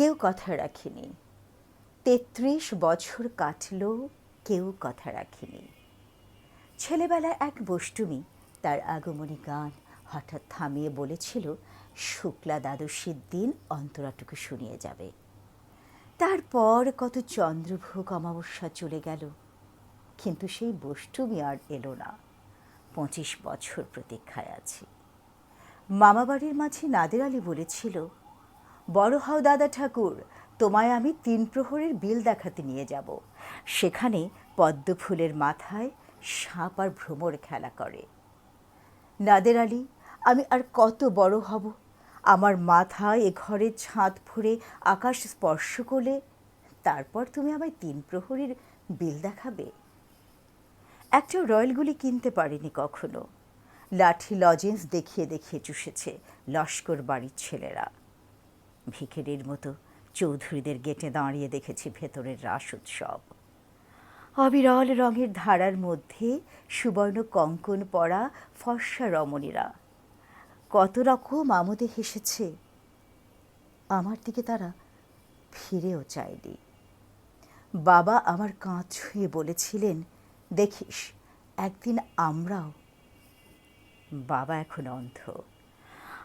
কেউ কথা রাখেনি। ৩৩ বছর কাটল, কেউ কথা রাখেনি। ছেলেবেলায় এক বষ্টমী তার আগমনী গান হঠাৎ থামিয়ে বলেছিল, শুক্লা দ্বাদশীর দিন অন্তরাটুকু শুনিয়ে যাবে। তারপর কত চন্দ্রভোগ অমাবস্যা চলে গেল, কিন্তু সেই বষ্টমী আর এলো না। ২৫ বছর প্রতীক্ষায় আছি। মামাবাড়ির মাঝে নাদের আলী বলেছিল, বড় হও দাদা ঠাকুর, তোমায় আমি ৩ প্রহরের বিল দেখাতে নিয়ে যাব। সেখানে পদ্মফুলের মাথায় সাপ আর ভ্রমর খেলা করে। নাদের আলী, আমি আর কত বড় হব? আমার মাথায় এ ঘরের ছাদ ফুঁড়ে আকাশ স্পর্শ করলে তারপর তুমি আমায় ৩ প্রহরীর বিল দেখাবে? একটা রয়্যালগুলি কিনতে পারেনি কখনো। লাঠি লজেন্স দেখিয়ে দেখিয়ে চুষেছে লস্কর বাড়ির ছেলেরা। ভিখিরির মতো চৌধুরীদের গেটে দাঁড়িয়ে দেখেছি ভেতরের রাস উৎসব। অবিরল রঙের ধারার মধ্যে সুবর্ণ কঙ্কণ পরা ফর্সা রমণীরা কত রকম আমোদে হেসেছে। আমার দিকে তারা ফিরেও চায়নি। বাবা আমার কাঁধ ছুঁয়ে বলেছিলেন, দেখিস একদিন আমরাও। বাবা এখন অন্ধ।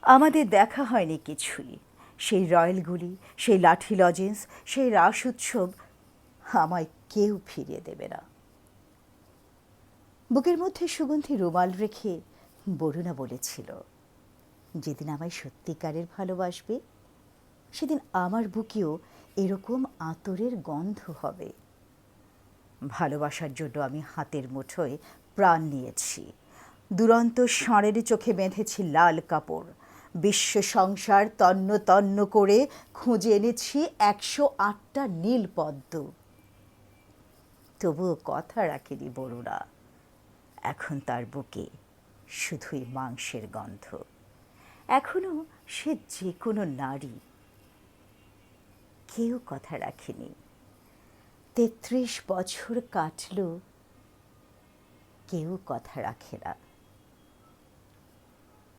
আমাদের দেখা হয়নি কিছুই। সেই রয়্যালগুলি, সেই লাঠি লজেন্স, সেই রাস উৎসব আমায় কেউ ফিরিয়ে দেবে না। বুকের মধ্যে সুগন্ধি রুমাল রেখে বরুণা বলেছিল, যেদিন আমায় সত্যিকারের ভালোবাসবে সেদিন আমার বুকেও এরকম আতরের গন্ধ হবে। ভালোবাসার জন্য আমি হাতের মুঠোয় প্রাণ নিয়েছি। দুরন্ত ষাঁড়ের চোখে বেঁধেছি লাল কাপড়। বিশ্ব সংসার তন্ন তন্ন করে খুঁজে এনেছি ১০৮টা নীল পদ্ম। তবুও কথা রাখেনি বরুণা। এখন তার বুকে শুধুই মাংসের গন্ধ। এখনো সে যে কোনো নারী। কেউ কথা রাখেনি। ৩৩ বছর কাটল, কেউ কথা রাখে না।